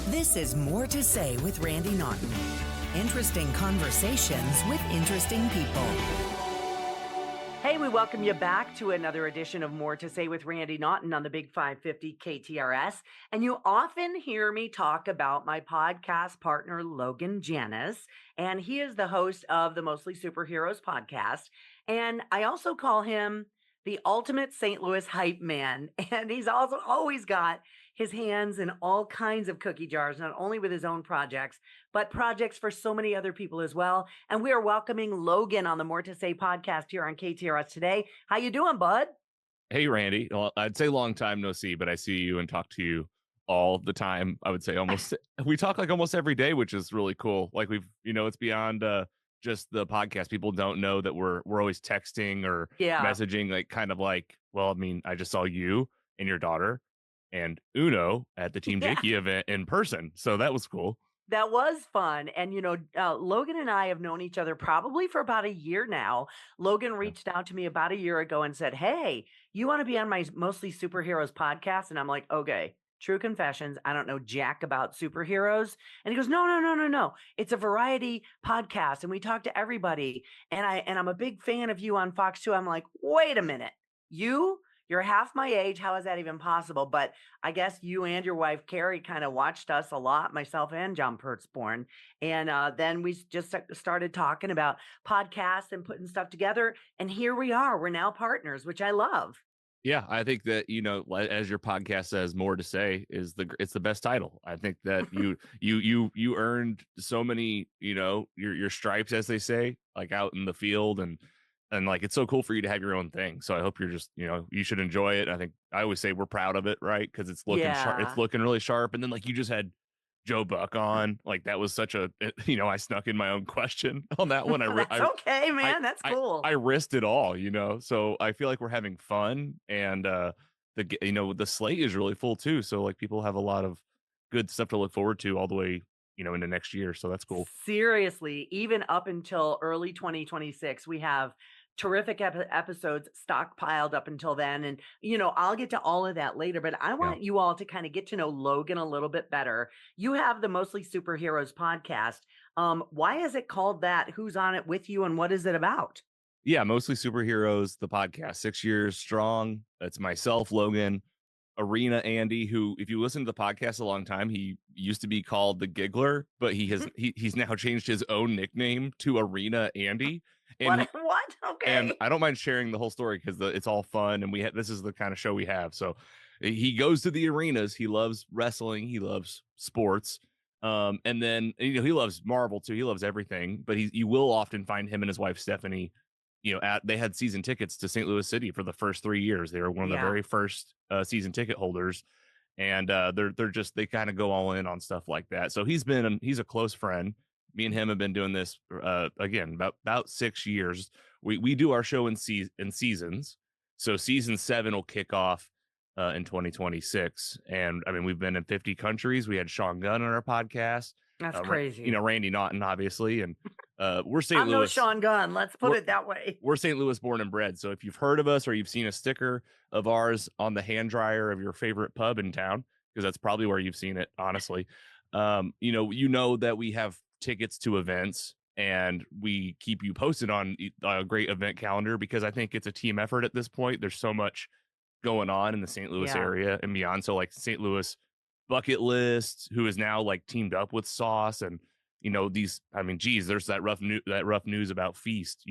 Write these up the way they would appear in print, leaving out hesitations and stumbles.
This is More to Say with Randy Naughton. Interesting conversations with interesting people. Hey, we welcome you back to another edition of More to Say with Randy Naughton on the Big 550 KTRS. And you often hear me talk about my podcast partner, Logan Janis, and he is the host of the Mostly Superheroes podcast. And I also call him the ultimate St. Louis hype man. And he's also always got his hands in all kinds of cookie jars, not only with his own projects, but projects for so many other people as well. And we are welcoming Logan on the More to Say podcast here on KTRS today. How you doing, bud? Hey, Randy. Well, I'd say long time no see, but I see you and talk to you all the time. I would say we talk like almost every day, which is really cool. Like it's beyond just the podcast. People don't know that we're always texting or messaging, like kind of like, well, I mean, I just saw you and your daughter and Uno at the Team Jakey event in person. So that was cool. That was fun. And, Logan and I have known each other probably for about a year now. Logan reached out to me about a year ago and said, hey, you want to be on my Mostly Superheroes podcast? And I'm like, okay, true confessions. I don't know jack about superheroes. And he goes, no. It's a variety podcast. And we talk to everybody. And I'm a big fan of you on Fox 2. I'm like, wait a minute. You're half my age. How is that even possible? But I guess you and your wife, Carrie, kind of watched us a lot, myself and John Pertzborn. And then we just started talking about podcasts and putting stuff together. And here we are. We're now partners, which I love. Yeah, I think that, as your podcast says, More to Say it's the best title. I think that you earned so many, your stripes, as they say, like out in the field and like, it's so cool for you to have your own thing. So I hope you're just, you should enjoy it. I think I always say we're proud of it, right? Because it's looking sharp. It's looking really sharp. And then like you just had Joe Buck on, like that was such a, I snuck in my own question on that one. That's okay, man. That's cool. I risked it all, So I feel like we're having fun, and the slate is really full too. So like people have a lot of good stuff to look forward to all the way, into next year. So that's cool. Seriously, even up until early 2026, we have terrific episodes stockpiled up until then. And, I'll get to all of that later, but I want you all to kind of get to know Logan a little bit better. You have the Mostly Superheroes podcast. Why is it called that? Who's on it with you and what is it about? Yeah, Mostly Superheroes, the podcast, 6 years strong. It's myself, Logan, Arena Andy, who, if you listen to the podcast a long time, he used to be called the Giggler, but he's now changed his own nickname to Arena Andy. And what? Okay. And I don't mind sharing the whole story because it's all fun, and this is the kind of show we have. So he goes to the arenas. He loves wrestling. He loves sports. And then he loves Marvel too. He loves everything. But you will often find him and his wife Stephanie. They had season tickets to St. Louis City for the first 3 years. They were one of the very first season ticket holders, and they kind of go all in on stuff like that. So he's a close friend. Me and him have been doing this again about 6 years. We do our show in seasons. So season 7 will kick off in 2026, and I mean we've been in 50 countries. We had Sean Gunn on our podcast. That's crazy. Randy Naughton, obviously, and we're St. Louis. I'm no Sean Gunn. Let's put it that way. We're St. Louis born and bred. So if you've heard of us or you've seen a sticker of ours on the hand dryer of your favorite pub in town, because that's probably where you've seen it, honestly, that we have tickets to events, and we keep you posted on a great event calendar, because I think it's a team effort at this point. There's so much going on in the St. Louis area and beyond. So like St. Louis Bucket List, who is now like teamed up with Sauce, and there's that rough news about Feast.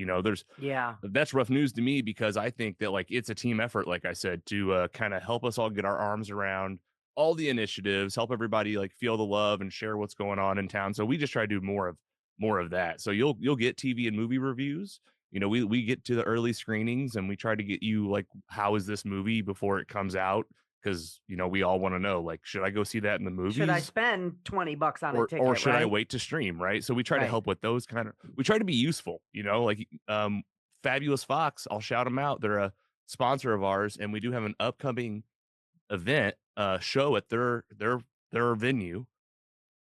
That's rough news to me, because I think that like it's a team effort, like I said, to kind of help us all get our arms around all the initiatives, help everybody like feel the love and share what's going on in town. So we just try to do more of that. So you'll get TV and movie reviews. We get to the early screenings, and we try to get you like, how is this movie before it comes out? Because we all want to know, like, should I go see that in the movies? Should I spend $20 on a ticket, or should I wait to stream? Right. So we try to help with those we try to be useful. Like Fabulous Fox, I'll shout them out. They're a sponsor of ours, and we do have an upcoming event show at their venue.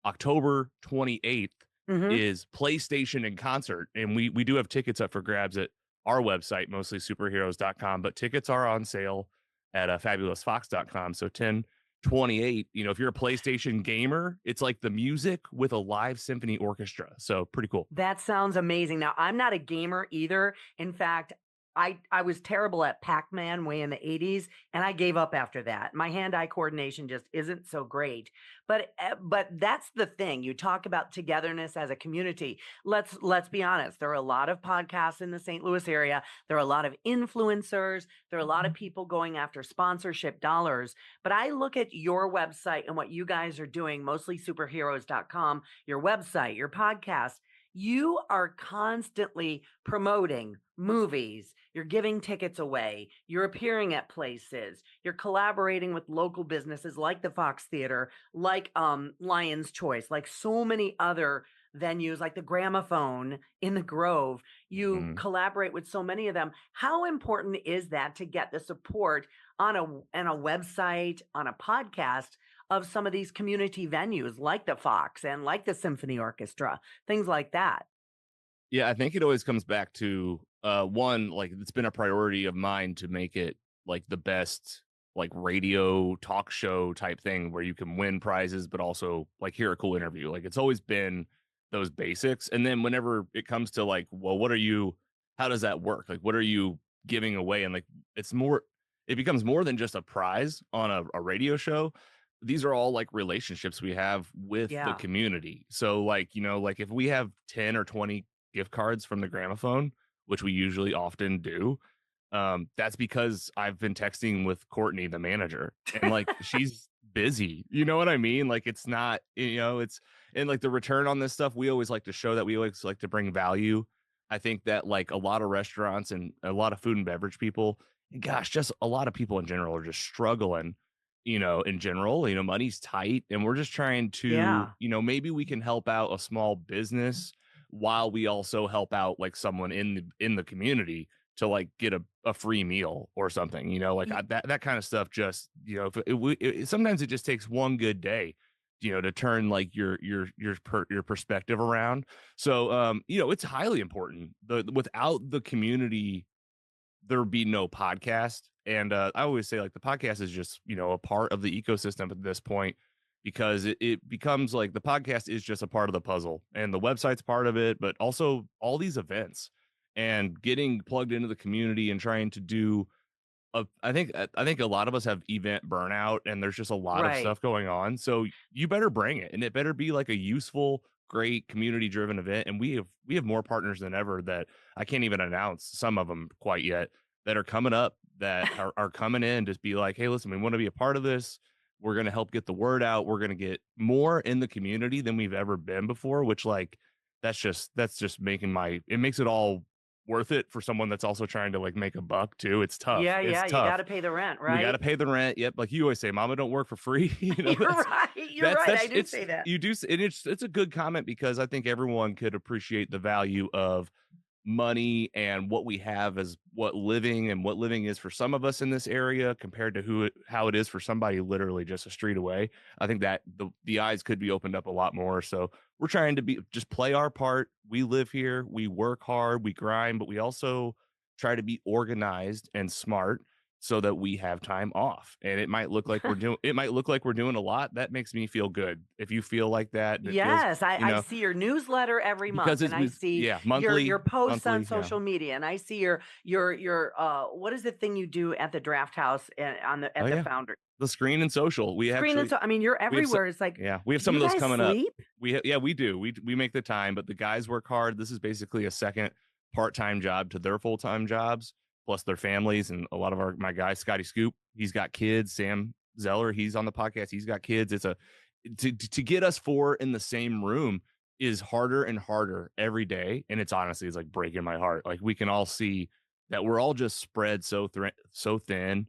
October 28th is PlayStation in concert, and we do have tickets up for grabs at our website, mostlysuperheroes.com, but tickets are on sale at fabulousfox.com. So 10 28, if you're a PlayStation gamer, it's like the music with a live symphony orchestra. So pretty cool. That sounds amazing. Now, I'm not a gamer either. In fact, I was terrible at Pac-Man way in the 80s, and I gave up after that. My hand-eye coordination just isn't so great. But that's the thing. You talk about togetherness as a community. Let's be honest. There are a lot of podcasts in the St. Louis area. There are a lot of influencers. There are a lot of people going after sponsorship dollars. But I look at your website and what you guys are doing, mostly superheroes.com, your website, your podcast. You are constantly promoting movies. You're giving tickets away. You're appearing at places. You're collaborating with local businesses like the Fox Theater, like Lion's Choice, like so many other venues, like the Gramophone in the Grove. You collaborate with so many of them. How important is that to get the support on a website, on a podcast of some of these community venues like the Fox and like the Symphony Orchestra, things like that? Yeah, I think it always comes back to one, like it's been a priority of mine to make it like the best like radio talk show type thing where you can win prizes but also like hear a cool interview. Like it's always been those basics. And then whenever it comes to like, well, how does that work? Like what are you giving away? And like it becomes more than just a prize on a radio show. These are all like relationships we have with the Yeah. community. So like, like if we have 10 or 20 gift cards from the Gramophone, which we usually often do, that's because I've been texting with Courtney, the manager, and like she's busy. You know what I mean? Like it's not, it's and like the return on this stuff, we always like to show that we always like to bring value. I think that like a lot of restaurants and a lot of food and beverage people, and gosh, just a lot of people in general are just struggling, in general, money's tight and we're just trying to, Yeah. maybe we can help out a small business while we also help out like someone in the community to like get a free meal or something, like that kind of stuff. Just, sometimes it just takes one good day, to turn like your perspective around. So, it's highly important. Without the community, there would be no podcast. And I always say like the podcast is just, a part of the ecosystem at this point, because it becomes like the podcast is just a part of the puzzle and the website's part of it, but also all these events and getting plugged into the community and trying to do I think a lot of us have event burnout and there's just a lot of Right. stuff going on. So you better bring it, and it better be like a useful, great community driven event. And we have more partners than ever that I can't even announce some of them quite yet, that are coming up, that are coming in to be like, hey, listen, we want to be a part of this. We're going to help get the word out. We're going to get more in the community than we've ever been before, which like that's just it makes it all worth it for someone that's also trying to like make a buck too. It's tough. Yeah, It's yeah, you tough. gotta pay the rent, We got right? to pay the rent. Yep. Like you always say, mama don't work for free. You're right, you're right, I do It's, say that. you do. And it's a good comment, because I think everyone could appreciate the value of money and what we have as what living is for some of us in this area compared to how it is for somebody literally just a street away. I think that the eyes could be opened up a lot more. So we're trying to just play our part. We live here, we work hard, we grind, but we also try to be organized and smart so that we have time off. And it might look like we're doing a lot. That makes me feel good. If you feel like that, it feels, Yes, I see your newsletter every because month, and I see yeah, your posts on yeah. social media, and I see your what is the thing you do at the Draft House on the Oh at the yeah, Foundry the Screen and Social. Screen? And so I mean, you're We have everywhere. It's like, we have do some you of those guys coming up. sleep? Yeah, we do. We make the time, but the guys work hard. This is basically a second part-time job to their full-time jobs, plus their families. And a lot of my guy Scotty Scoop, he's got kids. Sam Zeller, he's on the podcast. He's got kids. To get us four in the same room is harder and harder every day, and it's like breaking my heart. Like we can all see that we're all just spread so thin.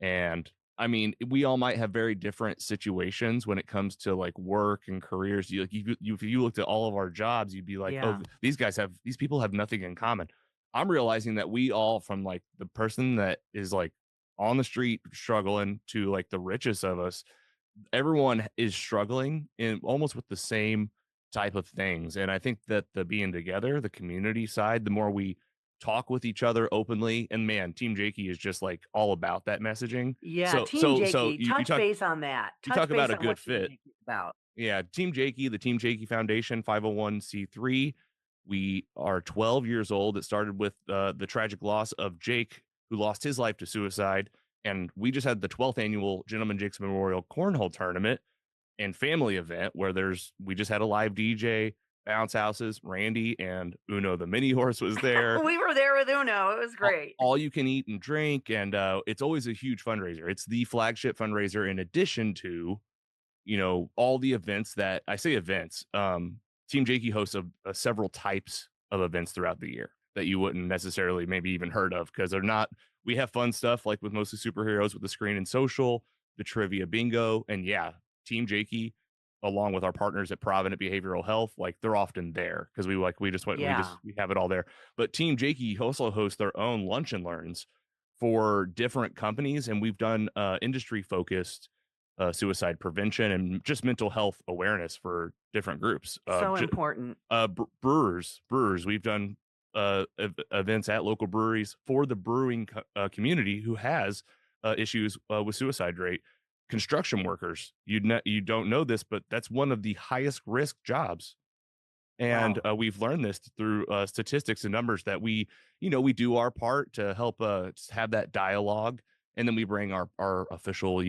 And I mean, we all might have very different situations when it comes to like work and careers. If you looked at all of our jobs, you'd be like, oh, Yeah. these people have nothing in common. I'm realizing that we all, from like the person that is like on the street struggling to like the richest of us, everyone is struggling in almost with the same type of things. And I think that the being together, the community side, the more we talk with each other openly. And man, Team Jakey is just like all about that messaging. Yeah, So Team Jakey, you touch talk base on that. you Touch talk about base a on what good Team fit. Jakey's about. Yeah, Team Jakey, the Team Jakey Foundation, 501c3. We are 12 years old. It started with the tragic loss of Jake, who lost his life to suicide. And we just had the 12th annual Gentleman Jake's Memorial Cornhole Tournament and family event where we just had a live DJ, bounce houses, Randy and Uno the mini horse was there. We were there with Uno. It was great. All you can eat and drink. And it's always a huge fundraiser. It's the flagship fundraiser in addition to, all the events that I say events. Team Jakey hosts several types of events throughout the year that you wouldn't necessarily maybe even heard of because they're not. We have fun stuff like with Mostly Superheroes with the Screen and Social, the Trivia Bingo, and yeah, Team Jakey, along with our partners at Provident Behavioral Health, like they're often there because we have it all there. But Team Jakey also hosts their own lunch and learns for different companies, and we've done industry focused suicide prevention and just mental health awareness for different groups. So important. Brewers. We've done events at local breweries for the brewing community who has issues with suicide rate. Construction workers. You don't know this, but that's one of the highest risk jobs. And we've learned this through statistics and numbers that we do our part to help just have that dialogue. And then we bring our official,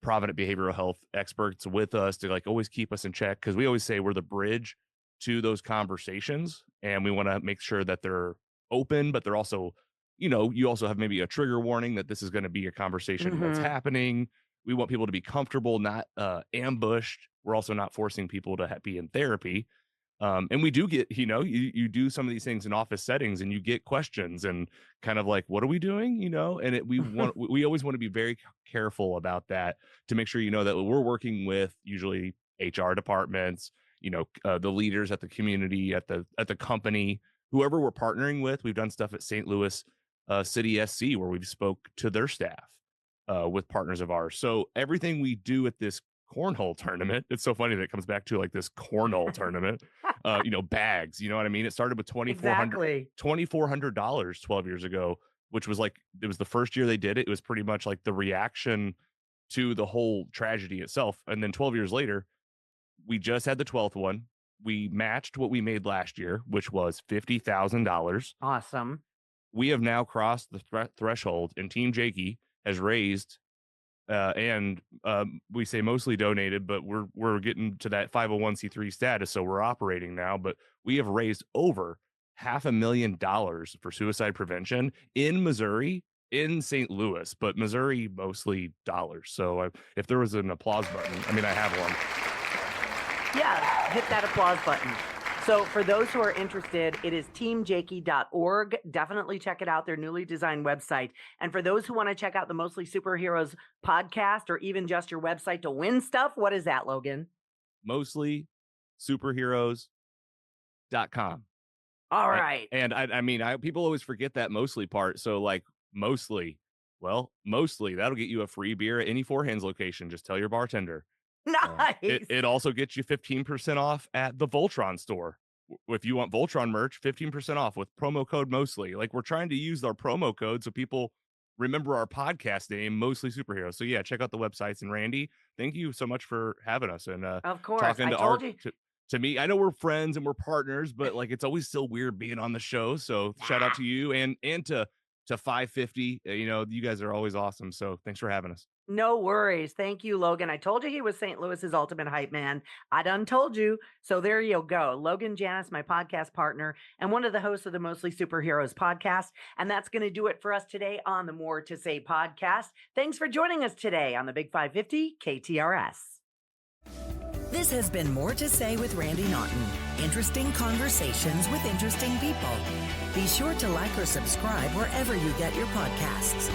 Provident Behavioral Health experts with us to like always keep us in check. Cause we always say we're the bridge to those conversations and we want to make sure that they're open, but they're also, you also have maybe a trigger warning that this is going to be a conversation that's happening. We want people to be comfortable, not ambushed. We're also not forcing people to be in therapy. And we do get, you do some of these things in office settings and you get questions and kind of like, what are we doing? And we always want to be very careful about that to make sure, that we're working with usually HR departments, the leaders at the community, at the company, whoever we're partnering with. We've done stuff at St. Louis City SC where we've spoke to their staff with partners of ours. So everything we do at this cornhole tournament, it's so funny that it comes back to like this cornhole tournament, bags, you know what I mean? It started with $2,400 12 years ago, which was like, it was the first year they did it. It was pretty much like the reaction to the whole tragedy itself. And then 12 years later, we just had the 12th one. We matched what we made last year, which was $50,000. Awesome. We have now crossed the threshold and Team Jakey has raised and we say mostly donated, but we're getting to that 501c3 status, so we're operating now. But we have raised over $500,000 for suicide prevention in Missouri, in St. Louis, but Missouri mostly dollars. So if there was an applause button, I have one. Yeah, hit that applause button. So for those who are interested, it is teamjakey.org. Definitely check it out, their newly designed website. And for those who want to check out the Mostly Superheroes podcast or even just your website to win stuff, what is that, Logan? MostlySuperheroes.com. All right. And people always forget that mostly part. So like mostly, that'll get you a free beer at any Four Hands location. Just tell your bartender. Nice. It also gets you 15% off at the Voltron store. If you want Voltron merch, 15% off with promo code Mostly. Like we're trying to use our promo code so people remember our podcast name, Mostly Superheroes. So yeah, check out the websites. And Randy, thank you so much for having us. And of course, talking to me. I know we're friends and we're partners, but like it's always still weird being on the show. So shout out to you and to 550. You guys are always awesome. So thanks for having us. No worries. Thank you, Logan. I told you he was St. Louis's ultimate hype man. I done told you. So there you go. Logan Janis, my podcast partner and one of the hosts of the Mostly Superheroes podcast. And that's going to do it for us today on the More to Say podcast. Thanks for joining us today on the Big 550 KTRS. This has been More to Say with Randy Naughton. Interesting conversations with interesting people. Be sure to like or subscribe wherever you get your podcasts.